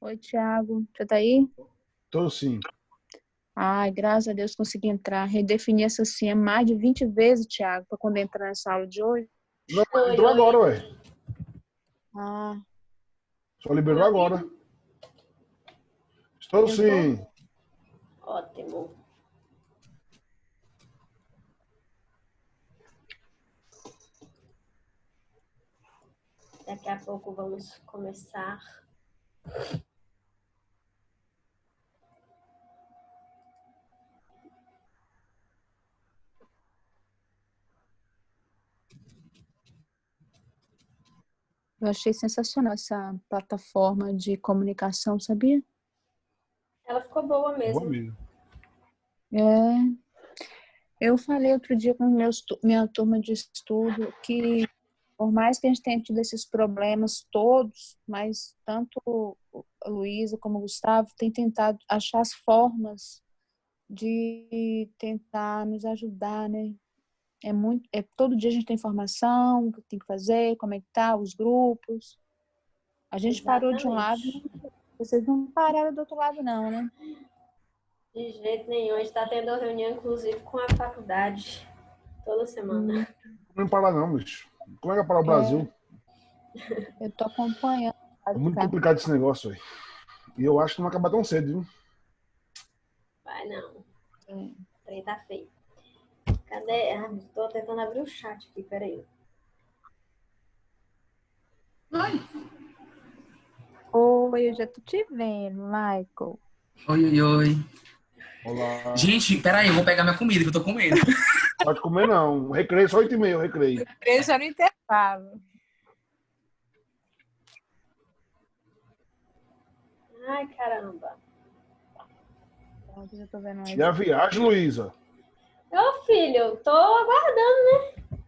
Oi, Thiago. Você tá aí? Tô sim. Ai, graças a Deus consegui entrar. Redefini essa senha mais de 20 vezes, Thiago, para quando entrar nessa aula de hoje. Não, mas Oi, entrou agora, oi. ué. Ah, Só Tá me liberou agora. ouvindo? Estou eu tô. sim. Ótimo. Daqui a pouco vamos começar. Eu achei sensacional essa plataforma de comunicação, sabia? Ela ficou boa Boa mesmo. mesmo. É. Eu falei outro dia com minha turma de estudo que, por mais que a gente tenha tido esses problemas todos, mas tanto a Luísa como o Gustavo têm tentado achar as formas de tentar nos ajudar, né? Todo dia a gente tem informação, o que tem que fazer, como é que tá, os grupos. A gente parou de um lado, Exatamente. vocês não pararam do outro lado, não, né? De jeito nenhum. A gente está tendo reunião, inclusive, com a faculdade. Toda semana. Hum, Não parar não, bicho. Como é que é parar o é, Brasil? eu tô acompanhando. É muito complicado esse negócio aí. E eu acho que não vai acabar tão cedo, viu? Vai não. É. O trem tá feio. Cadê? Ah, tô tentando abrir o chat aqui, peraí. Oi, eu já tô te vendo, Michael. Oi, oi, oi. Olá. Gente, peraí, eu vou pegar minha comida que eu tô comendo. Pode comer não. Recreio só 8h30, recreio. Deixa no intervalo. Ai, caramba. Eu já tô vendo mais. E a viagem, Luísa? Ô, filho, tô aguardando, né?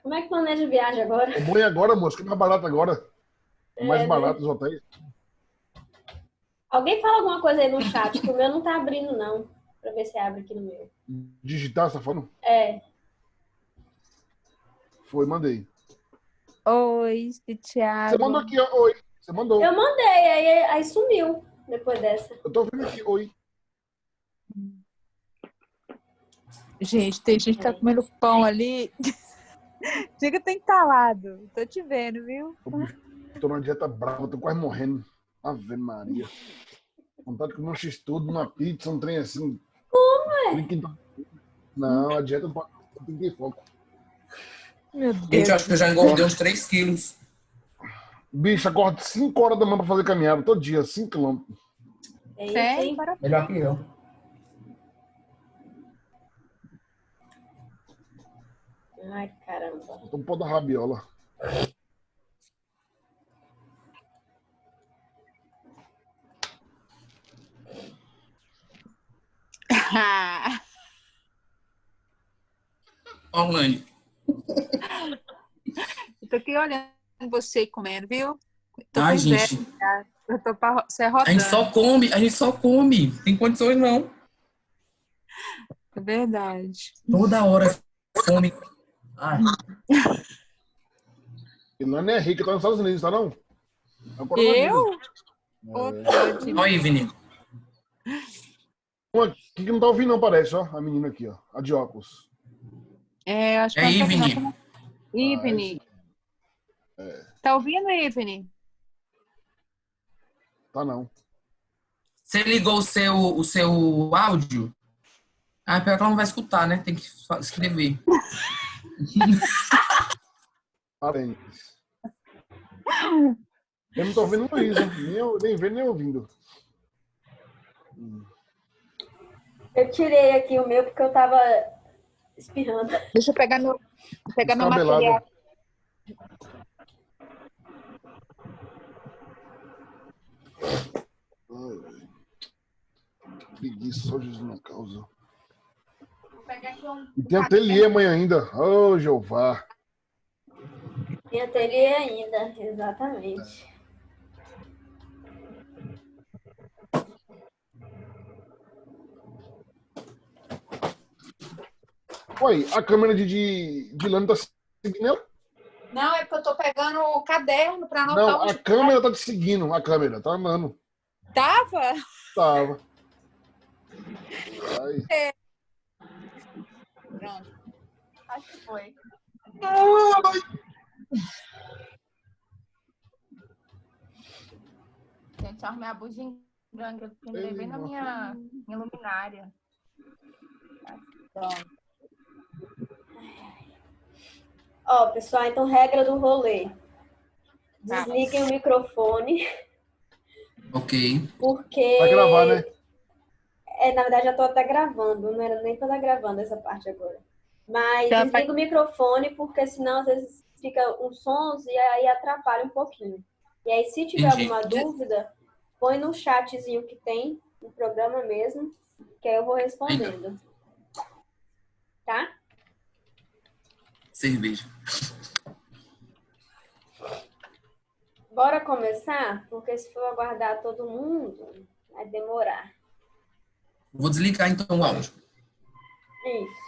Como é que planeja a viagem agora? É bom ir agora, moço, que é mais barato agora. É mais É, barato né? os hotéis. Alguém fala alguma coisa aí no chat, que o meu não tá abrindo, não. Pra ver se abre aqui no meu. Digitar, você tá falando? É. Foi, mandei. Oi, Você mandou Thiago. aqui, ó. Oi. Você mandou. Eu mandei, aí sumiu depois dessa. Eu tô vendo aqui, oi. Gente, tem gente que tá comendo pão ali. Diga que tem calado. Tô te vendo, viu? Ô, bicho, tô numa dieta brava, tô quase morrendo. Ave Maria. Vontade de comer um x-tudo, uma pizza, um trem assim. Não, a dieta tem que ter foco. Meu Gente, eu Deus acho do que eu já céu. engordei uns 3 quilos. Bicho, acordo 5 horas da manhã pra fazer caminhada, todo dia, 5 quilômetros. É isso, Sério? hein? Parabéns. Melhor que eu. Ai, caramba. Tô um pó da rabiola. Online. Eu tô aqui olhando você e comendo, viu? Tô com Ai, inveja. gente. Já. Eu tô pra você A gente só rodando. come, a gente só come. Tem condições não. É verdade. Toda hora fome. Ai. E não é nem rica, tá nos Estados Unidos, tá não? É o coronavírus. Eu? Outra de Olha aí, Vini. Uma aqui que não tá ouvindo, não, parece, ó. A menina aqui, ó. A de óculos. É, acho É que eu não aí, tô ouvindo. Vini. Não. Ah, esse. Ivne. Tá ouvindo, Ivne? Tá não. Você ligou o seu áudio? Ah, pior que ela não vai escutar, né? Tem que escrever. Parentes. Eu não tô ouvindo Luísa. Nem vendo, nem ouvindo. Eu tirei aqui o meu porque eu tava espirrando. Deixa eu pegar meu Descabelada. material. Ai, preguiça, só Jesus na causa. Vou pegar aqui E tem ateliê amanhã ainda. Ô, Jeová. Tem ateliê ainda, exatamente. Oi, a câmera de Lano tá seguindo ela? Não, é porque eu tô pegando o caderno para anotar Não, os... a câmera tá te seguindo. A câmera tá andando. Tava? Tava. Aí. Pronto. Acho que foi. Gente, arrumei a bugiganga, eu pendurei bem na minha luminária. Pronto. Ó, pessoal, então regra do rolê. Desliguem o microfone, Ok. porque... Vai gravar, né? na verdade, já tô até gravando, não era nem pra estar gravando essa parte agora. Mas Já desliga o microfone, porque senão às vezes fica uns sons e aí atrapalha um pouquinho. E aí, se tiver Entendi. alguma dúvida, põe no chatzinho que tem no programa mesmo, que aí eu vou respondendo. Tá? Cerveja. Bora começar? Porque se for aguardar todo mundo, vai demorar. Vou desligar então o áudio. Isso.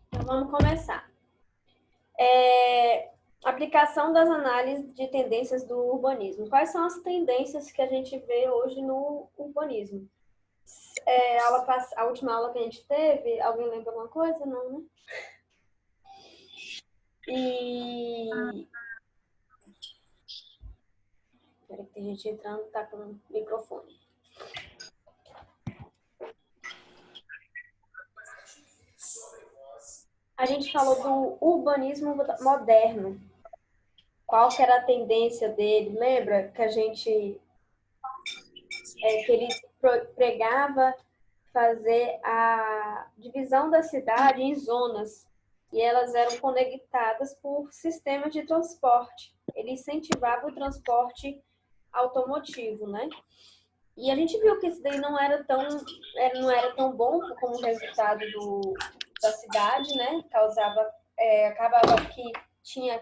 Então, vamos começar. Aplicação das análises de tendências do urbanismo. Quais são as tendências que a gente vê hoje no urbanismo? A última aula que a gente teve, alguém lembra alguma coisa? Não, né? Peraí que tem gente entrando, tá com o microfone. A gente falou do urbanismo moderno. Qual que era a tendência dele? Lembra que a gente... que ele pregava fazer a divisão da cidade em zonas. E elas eram conectadas por sistemas de transporte. Ele incentivava o transporte automotivo, né? E a gente viu que isso daí não era tão bom como resultado da cidade, né? Acabava que tinha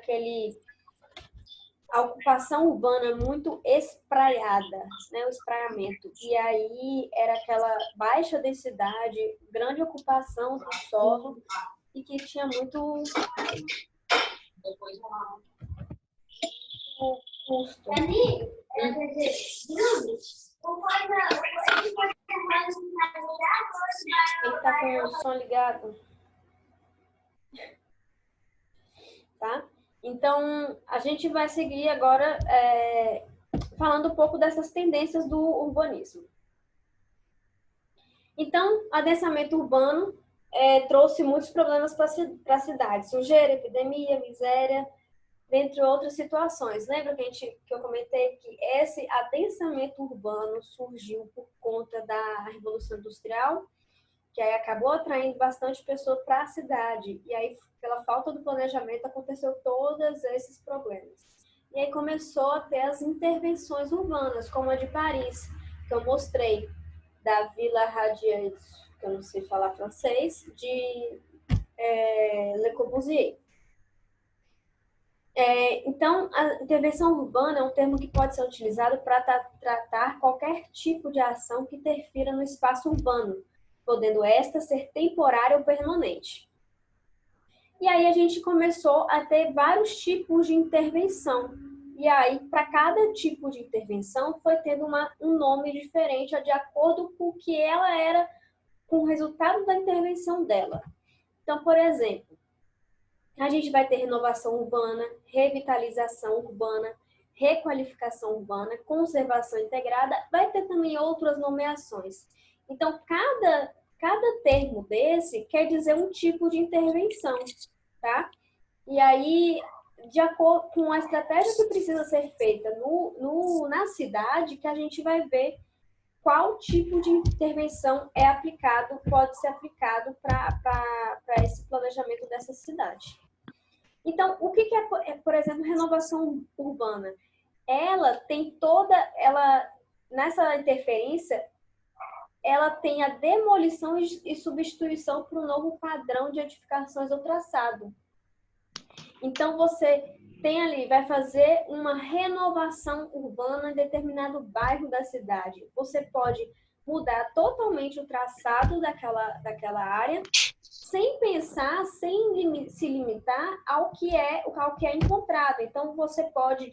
a ocupação urbana muito espraiada, né? O espraiamento. E aí era aquela baixa densidade, grande ocupação do solo e que tinha muito custo. Ele tá com o som ligado. Tá? Então, a gente vai seguir agora falando um pouco dessas tendências do urbanismo. Então, adensamento urbano trouxe muitos problemas para a cidade. Sujeira, epidemia, miséria, dentre outras situações. Lembra que eu comentei que esse adensamento urbano surgiu por conta da Revolução Industrial, que aí acabou atraindo bastante pessoa para a cidade. E aí, pela falta do planejamento, aconteceu todos esses problemas. E aí começou a ter as intervenções urbanas, como a de Paris, que eu mostrei, da Villa Radiante, que eu não sei falar francês, de Le Corbusier. Então, a intervenção urbana é um termo que pode ser utilizado para tratar qualquer tipo de ação que interfira no espaço urbano, podendo esta ser temporária ou permanente. E aí a gente começou a ter vários tipos de intervenção. E aí, para cada tipo de intervenção, foi tendo um nome diferente de acordo com o que ela era, com o resultado da intervenção dela. Então, por exemplo, a gente vai ter renovação urbana, revitalização urbana, requalificação urbana, conservação integrada, vai ter também outras nomeações. Então, cada termo desse quer dizer um tipo de intervenção, tá? E aí, de acordo com a estratégia que precisa ser feita na cidade, que a gente vai ver qual tipo de intervenção pode ser aplicado para esse planejamento dessa cidade. Então, o que é, por exemplo, renovação urbana? Ela tem nessa interferência, ela tem a demolição e substituição por um novo padrão de edificações ou traçado. Então, você tem ali, vai fazer uma renovação urbana em determinado bairro da cidade. Você pode mudar totalmente o traçado daquela área, sem pensar, sem se limitar ao que é encontrado. Então, você pode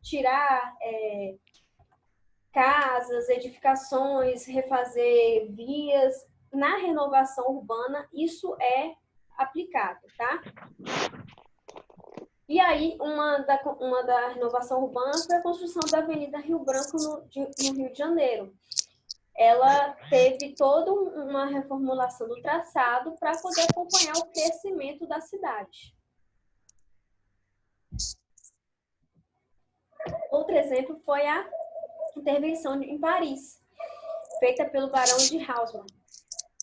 tirar casas, edificações, refazer vias. Na renovação urbana, isso é aplicado, tá? E aí, uma da renovação urbana foi a construção da Avenida Rio Branco no Rio de Janeiro. Ela teve toda uma reformulação do traçado para poder acompanhar o crescimento da cidade. Outro exemplo foi a intervenção em Paris, feita pelo Barão de Haussmann,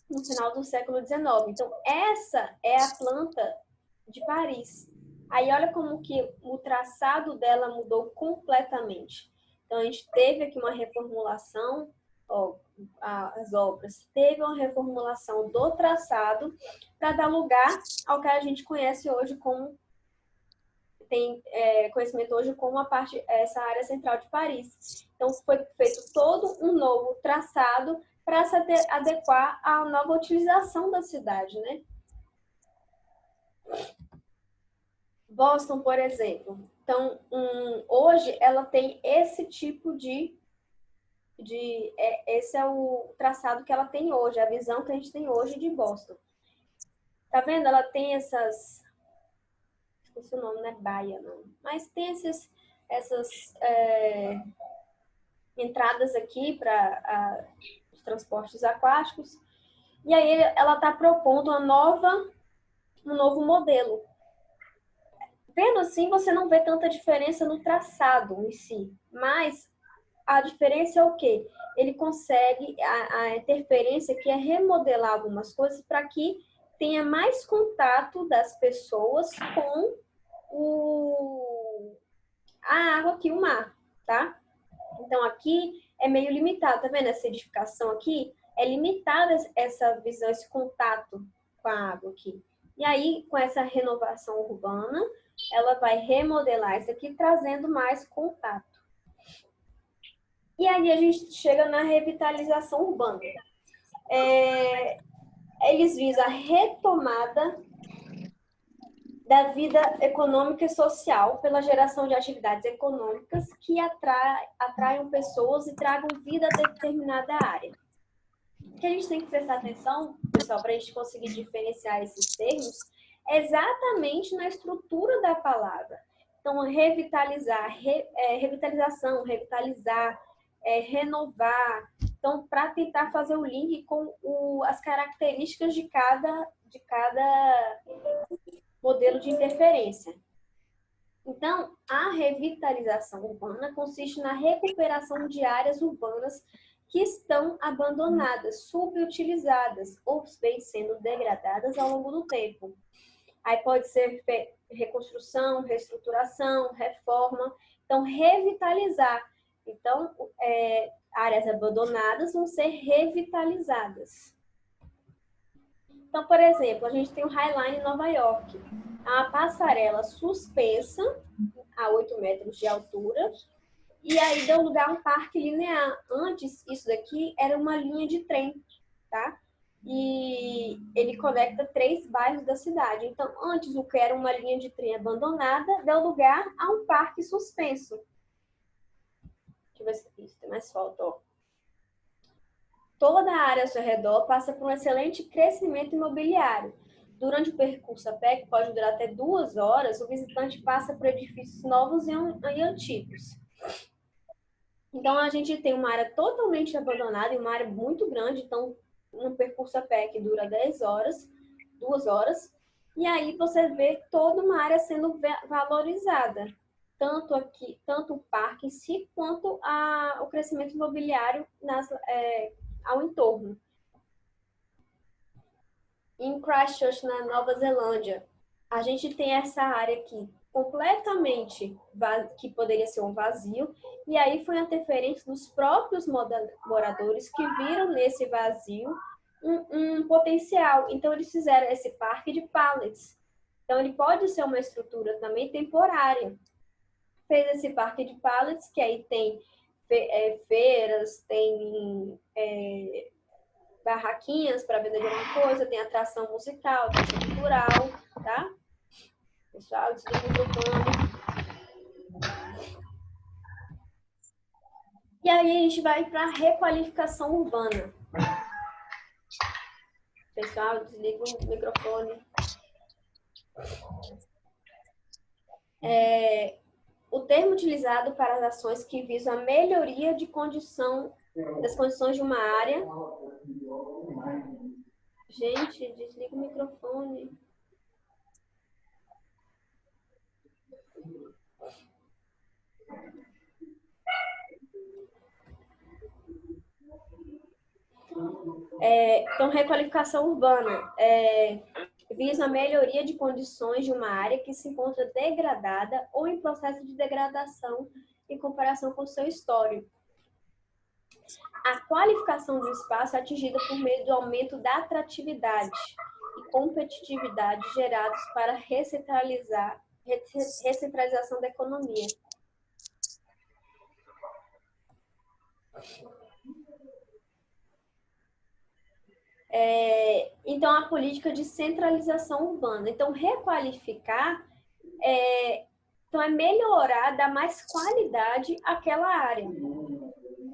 no final do século XIX. Então, essa é a planta de Paris. Aí, olha como que o traçado dela mudou completamente. Então, a gente teve aqui uma reformulação, as obras, teve uma reformulação do traçado para dar lugar ao que a gente conhece hoje como, tem conhecimento hoje como essa área central de Paris. Então, foi feito todo um novo traçado para se adequar à nova utilização da cidade, né? Boston, por exemplo. Então, hoje ela tem esse tipo esse é o traçado que ela tem hoje, a visão que a gente tem hoje de Boston. Tá vendo? Ela tem essas... Esqueci o nome, não é baia, não. Mas tem essas entradas aqui para os transportes aquáticos. E aí ela está propondo um novo modelo. Vendo assim, você não vê tanta diferença no traçado em si, mas a diferença é o quê? Ele consegue, a interferência que é remodelar algumas coisas para que tenha mais contato das pessoas com a água aqui, o mar, tá? Então, aqui é meio limitado, tá vendo? Essa edificação aqui é limitada, essa visão, esse contato com a água aqui. E aí, com essa renovação urbana, ela vai remodelar isso aqui, trazendo mais contato. E aí a gente chega na revitalização urbana. Eles visam a retomada da vida econômica e social pela geração de atividades econômicas que atraiam pessoas e tragam vida a determinada área. O que a gente tem que prestar atenção, pessoal, para a gente conseguir diferenciar esses termos, é exatamente na estrutura da palavra. Então, revitalizar, revitalização, revitalizar, renovar. Então, para tentar fazer o link com as características de cada modelo de interferência. Então, a revitalização urbana consiste na recuperação de áreas urbanas que estão abandonadas, subutilizadas ou vêm sendo degradadas ao longo do tempo. Aí pode ser reconstrução, reestruturação, reforma. Então, revitalizar. Então, áreas abandonadas vão ser revitalizadas. Então, por exemplo, a gente tem o High Line em Nova York. A passarela suspensa a 8 metros de altura. E aí deu lugar a um parque linear. Antes, isso daqui era uma linha de trem, tá? E ele conecta 3 bairros da cidade. Então, antes, o que era uma linha de trem abandonada, deu lugar a um parque suspenso. Deixa eu ver se isso tem mais foto, ó. Toda a área ao seu redor passa por um excelente crescimento imobiliário. Durante o percurso a pé, que pode durar até 2 horas, o visitante passa por edifícios novos e antigos. Então, a gente tem uma área totalmente abandonada e uma área muito grande. Então, um percurso a pé que dura 10 horas, 2 horas. E aí você vê toda uma área sendo valorizada. Tanto o parque em si, quanto o crescimento imobiliário ao entorno. Em Christchurch, na Nova Zelândia, a gente tem essa área aqui, completamente que poderia ser um vazio, e aí foi a interferência dos próprios moradores que viram nesse vazio um potencial. Então, eles fizeram esse parque de pallets. Então, ele pode ser uma estrutura também temporária. Fez esse parque de pallets, que aí tem feiras, tem barraquinhas para vender de alguma coisa, tem atração musical, atração cultural, tá? Pessoal, desliga o microfone. E aí a gente vai para a requalificação urbana. Pessoal, desliga o microfone. O termo utilizado para as ações que visam a melhoria das condições de uma área. Gente, desliga o microfone. Então, requalificação urbana visa a melhoria de condições de uma área que se encontra degradada ou em processo de degradação em comparação com o seu histórico. A qualificação do espaço é atingida por meio do aumento da atratividade e competitividade gerados para recentralização da economia. Então, a política de centralização urbana. Então, requalificar é melhorar, dar mais qualidade àquela área.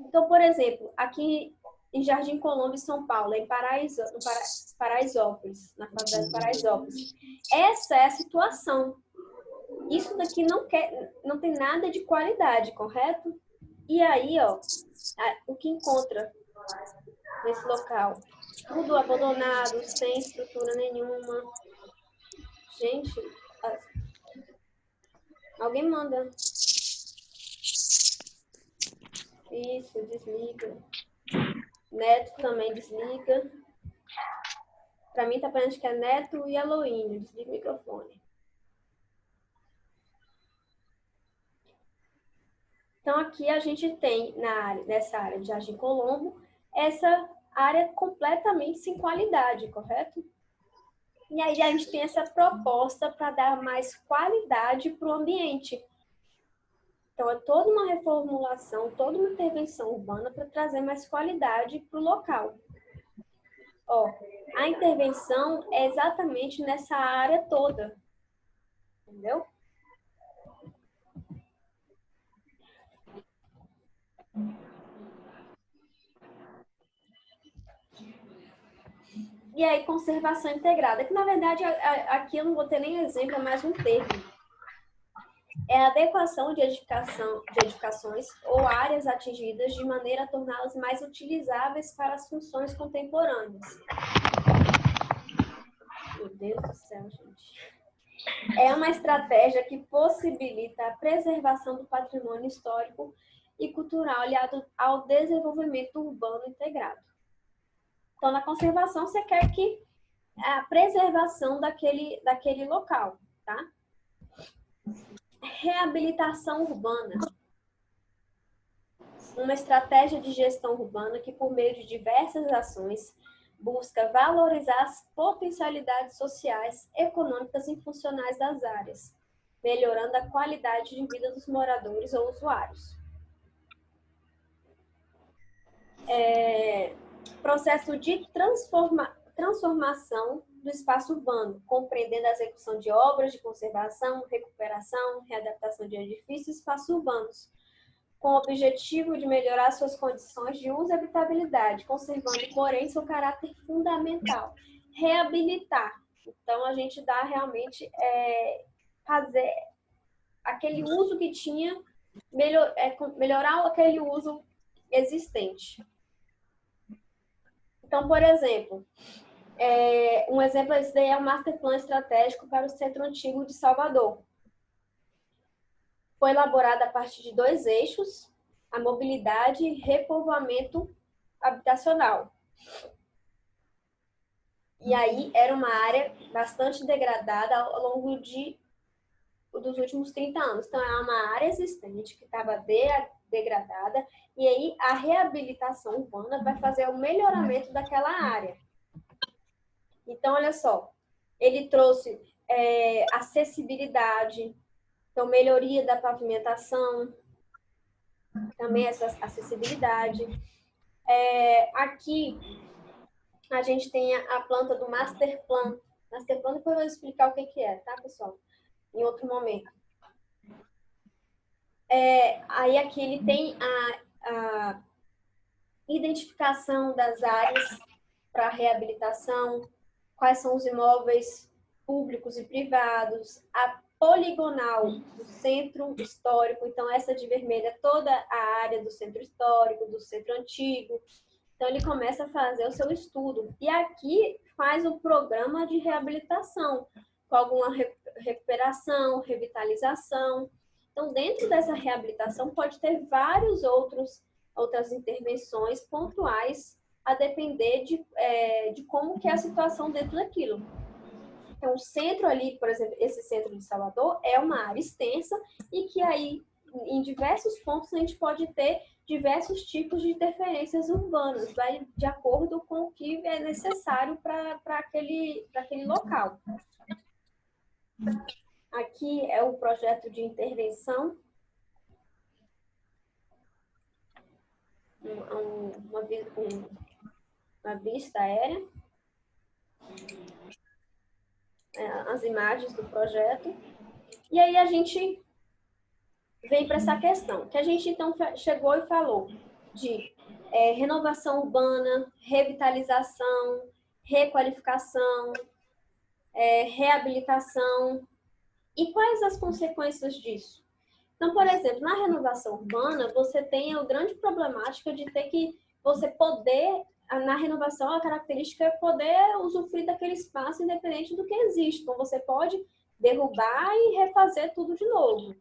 Então, por exemplo, aqui em Jardim Colombo, em São Paulo, em Paraisópolis, na favela de Paraisópolis. Essa é a situação. Isso daqui não tem nada de qualidade, correto? E aí, ó, o que encontra nesse local? Tudo abandonado, sem estrutura nenhuma. Gente, alguém manda. Isso, desliga. Neto também desliga. Para mim tá parecendo que é Neto e Aloínio. Desliga o microfone. Então aqui a gente tem nessa área de Jardim Colombo, essa área completamente sem qualidade, correto? E aí a gente tem essa proposta para dar mais qualidade para o ambiente. Então, é toda uma reformulação, toda uma intervenção urbana para trazer mais qualidade para o local. Ó, a intervenção é exatamente nessa área toda. Entendeu? E aí, conservação integrada, que na verdade aqui eu não vou ter nem exemplo, é mais um termo. É a adequação de edificações ou áreas atingidas de maneira a torná-las mais utilizáveis para as funções contemporâneas. Meu Deus do céu, gente. É uma estratégia que possibilita a preservação do patrimônio histórico e cultural aliado ao desenvolvimento urbano integrado. Então, na conservação, você quer que a preservação daquele local, tá? Reabilitação urbana. Uma estratégia de gestão urbana que, por meio de diversas ações, busca valorizar as potencialidades sociais, econômicas e funcionais das áreas, melhorando a qualidade de vida dos moradores ou usuários. Processo de transformação do espaço urbano, compreendendo a execução de obras de conservação, recuperação, readaptação de edifícios e espaços urbanos, com o objetivo de melhorar suas condições de uso e habitabilidade, conservando, porém, seu caráter fundamental. Reabilitar. Então, a gente dá realmente fazer aquele uso que tinha, melhorar aquele uso existente. Então, por exemplo, um exemplo desse daí é o Master Plan Estratégico para o Centro Antigo de Salvador. Foi elaborado a partir de 2 eixos, a mobilidade e repovoamento habitacional. E aí era uma área bastante degradada ao longo de dos últimos 30 anos. Então, é uma área existente que estava degradada, e aí a reabilitação urbana vai fazer o melhoramento daquela área. Então, olha só, ele trouxe acessibilidade, então melhoria da pavimentação, também essa acessibilidade. Aqui a gente tem a planta do Master Plan. Master Plan, depois eu vou explicar o que é, tá, pessoal? Em outro momento. Aí aqui ele tem a identificação das áreas para reabilitação, quais são os imóveis públicos e privados, a poligonal do centro histórico, então essa de vermelho é toda a área do centro histórico, do centro antigo. Então ele começa a fazer o seu estudo. E aqui faz o programa de reabilitação, com alguma recuperação, revitalização. Então, dentro dessa reabilitação, pode ter vários outras intervenções pontuais a depender de como que é a situação dentro daquilo. Então, o centro ali, por exemplo, esse centro de Salvador é uma área extensa e que aí, em diversos pontos, a gente pode ter diversos tipos de interferências urbanas, vai de acordo com o que é necessário para aquele local. Aqui é o projeto de intervenção, uma vista aérea, as imagens do projeto. E aí a gente vem para essa questão, que a gente então chegou e falou de renovação urbana, revitalização, requalificação, reabilitação. E quais as consequências disso? Então, por exemplo, na renovação urbana, você tem a grande problemática de ter que você poder, na renovação, a característica é poder usufruir daquele espaço independente do que existe. Então, você pode derrubar e refazer tudo de novo.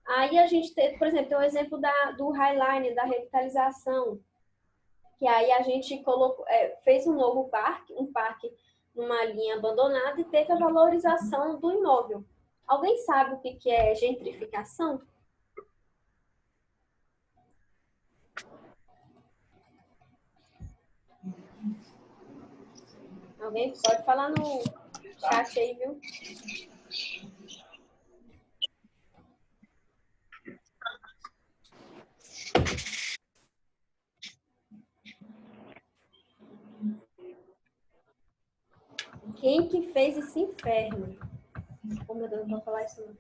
Aí a gente tem, por exemplo, tem o exemplo do Highline, da revitalização, que aí a gente fez um novo parque, numa linha abandonada e teve a valorização do imóvel. Alguém sabe o que é gentrificação? Alguém pode falar no chat aí, viu? Quem que fez esse inferno? Oh, meu Deus, não vou falar isso não.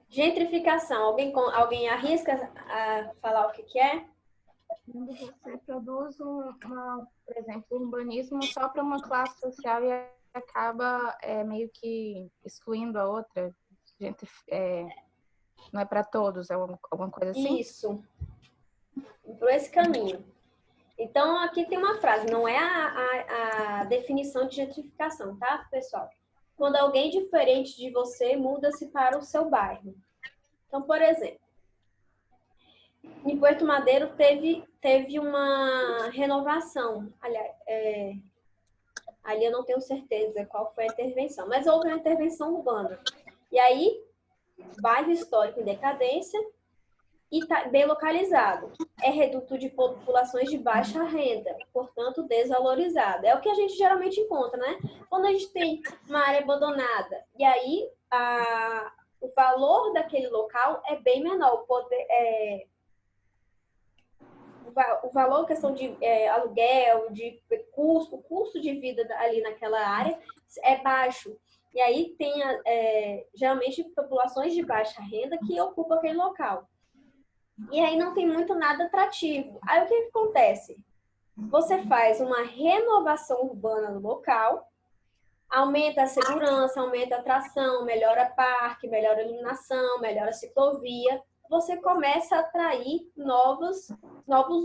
Gentrificação. Alguém arrisca a falar o que é? Quando você produz por exemplo, um urbanismo só para uma classe social e acaba meio que excluindo a outra. Não é para todos, é alguma coisa assim? Isso. Por esse caminho. Então, aqui tem uma frase, não é a definição de gentrificação, tá, pessoal? Quando alguém diferente de você muda-se para o seu bairro. Então, por exemplo, em Puerto Madeiro teve uma renovação. Aliás, ali eu não tenho certeza qual foi a intervenção, mas houve uma intervenção urbana. E aí, bairro histórico em decadência e tá bem localizado. É reduto de populações de baixa renda, portanto, desvalorizado. É o que a gente geralmente encontra, né? Quando a gente tem uma área abandonada, e aí o valor daquele local é bem menor. O valor, questão de aluguel, de custo, o custo de vida ali naquela área é baixo. E aí tem, geralmente, populações de baixa renda que ocupam aquele local. E aí não tem muito nada atrativo. Aí o que acontece? Você faz uma renovação urbana no local, aumenta a segurança, aumenta a atração, melhora parque, melhora a iluminação, melhora a ciclovia. Você começa a atrair novos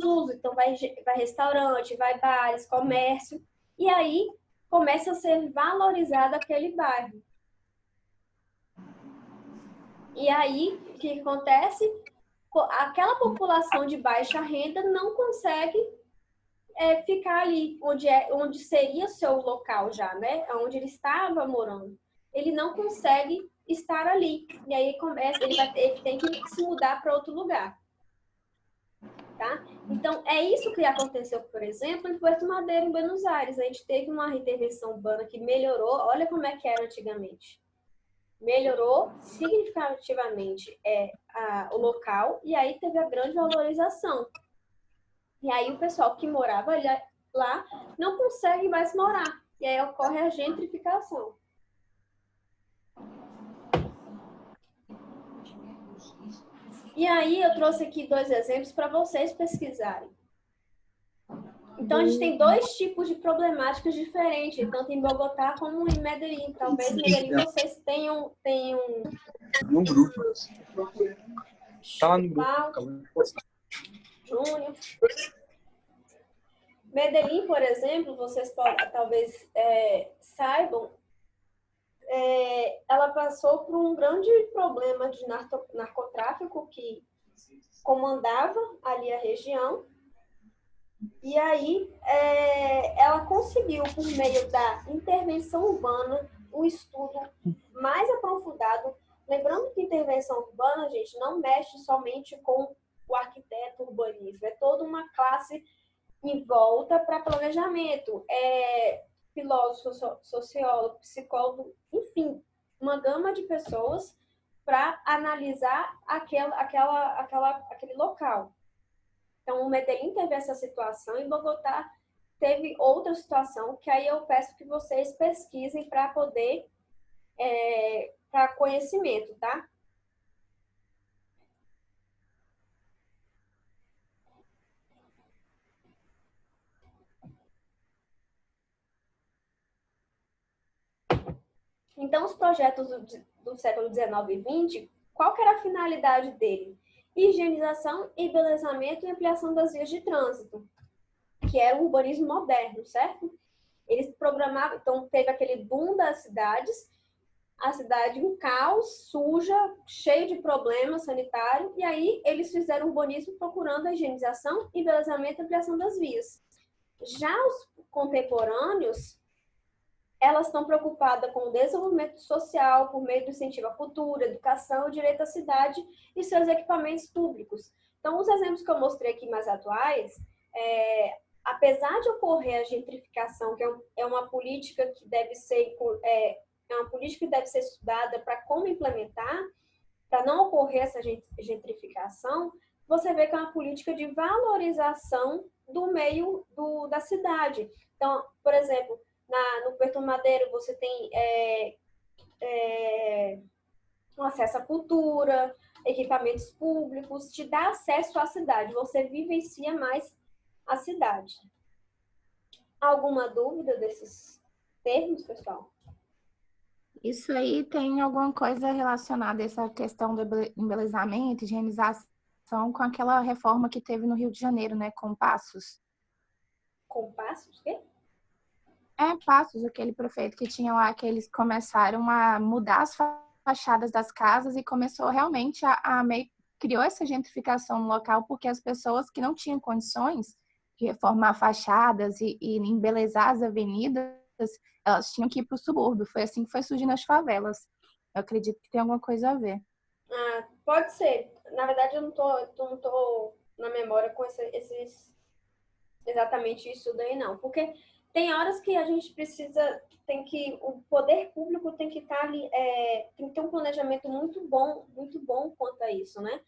usos. Então, vai restaurante, vai bares, comércio. E aí, começa a ser valorizado aquele bairro. E aí, o que acontece? Aquela população de baixa renda não consegue ficar ali, onde seria o seu local já, né? Onde ele estava morando. Ele não consegue estar ali. E aí ele tem que se mudar para outro lugar. Tá? Então, é isso que aconteceu, por exemplo, em Puerto Madero, em Buenos Aires. A gente teve uma intervenção urbana que melhorou. Olha como é que era antigamente. Melhorou significativamente o local, e aí teve a grande valorização. E aí o pessoal que morava lá não consegue mais morar. E aí ocorre a gentrificação. E aí eu trouxe aqui 2 exemplos para vocês pesquisarem. Então, a gente tem 2 tipos de problemáticas diferentes, tanto em Bogotá como em Medellín. Talvez em Medellín vocês tenham No grupo. Tá lá no grupo. Júnior. Medellín, por exemplo, vocês talvez saibam, ela passou por um grande problema de narcotráfico que comandava ali a região. E aí, ela conseguiu, por meio da intervenção urbana, um estudo mais aprofundado. Lembrando que intervenção urbana, gente, não mexe somente com o arquiteto urbanismo. É toda uma classe em volta para planejamento. Filósofo, sociólogo, psicólogo, enfim, uma gama de pessoas para analisar aquele local. Então, o Medellín teve essa situação e Bogotá teve outra situação, que aí eu peço que vocês pesquisem para poder, para conhecimento, tá? Então, os projetos do século XIX e XX, qual que era a finalidade dele? Higienização, embelezamento e ampliação das vias de trânsito, que era o urbanismo moderno, certo? Eles programavam, então teve aquele boom das cidades, a cidade um caos, suja, cheio de problemas sanitários, e aí eles fizeram urbanismo procurando a higienização, embelezamento e ampliação das vias. Já os contemporâneos, elas estão preocupadas com o desenvolvimento social por meio do incentivo à cultura, educação, direito à cidade e seus equipamentos públicos. Então, os exemplos que eu mostrei aqui mais atuais, apesar de ocorrer a gentrificação, que é uma política que deve ser estudada para como implementar, para não ocorrer essa gentrificação, você vê que é uma política de valorização do meio da cidade. Então, por exemplo, no Puerto Madero você tem um acesso à cultura, equipamentos públicos, te dá acesso à cidade, você vivencia mais a cidade. Alguma dúvida desses termos, pessoal? Isso aí tem alguma coisa relacionada a essa questão do embelezamento, higienização, com aquela reforma que teve no Rio de Janeiro, né, com Passos? Com Passos, o quê? Passos, aquele prefeito que tinha lá, que eles começaram a mudar as fachadas das casas e começou realmente criou essa gentrificação no local, porque as pessoas que não tinham condições de reformar fachadas e embelezar as avenidas, elas tinham que ir para o subúrbio. Foi assim que foi surgindo as favelas. Eu acredito que tem alguma coisa a ver. Pode ser. Na verdade, eu não tô na memória com exatamente isso daí, não. Porque tem horas que a gente precisa, o poder público tem que estar ali, tem que ter um planejamento muito bom quanto a isso, né?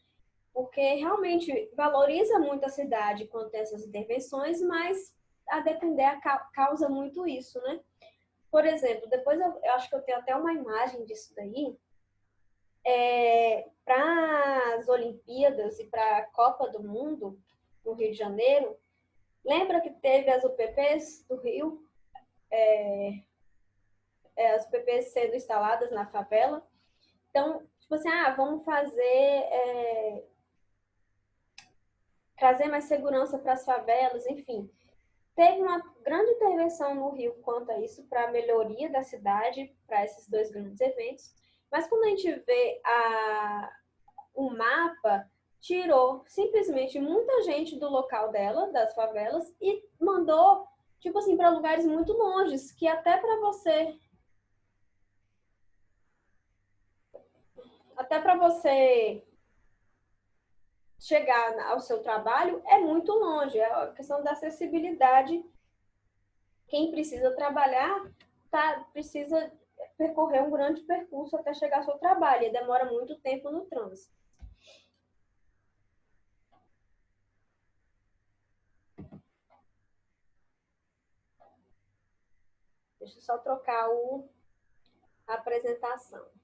Porque realmente valoriza muito a cidade quanto a essas intervenções, mas a depender causa muito isso, né? Por exemplo, depois eu acho que eu tenho até uma imagem disso daí, para as Olimpíadas e para a Copa do Mundo no Rio de Janeiro. Lembra que teve as UPPs do Rio? As UPPs sendo instaladas na favela. Então, tipo assim, vamos trazer mais segurança para as favelas, enfim. Teve uma grande intervenção no Rio quanto a isso, para a melhoria da cidade, para esses 2 grandes eventos. Mas quando a gente vê o mapa, tirou simplesmente muita gente do local dela, das favelas, e mandou, tipo assim, para lugares muito longes, que até para você chegar ao seu trabalho é muito longe. É a questão da acessibilidade. Quem precisa trabalhar precisa percorrer um grande percurso até chegar ao seu trabalho e demora muito tempo no trânsito. Deixa eu só trocar a apresentação.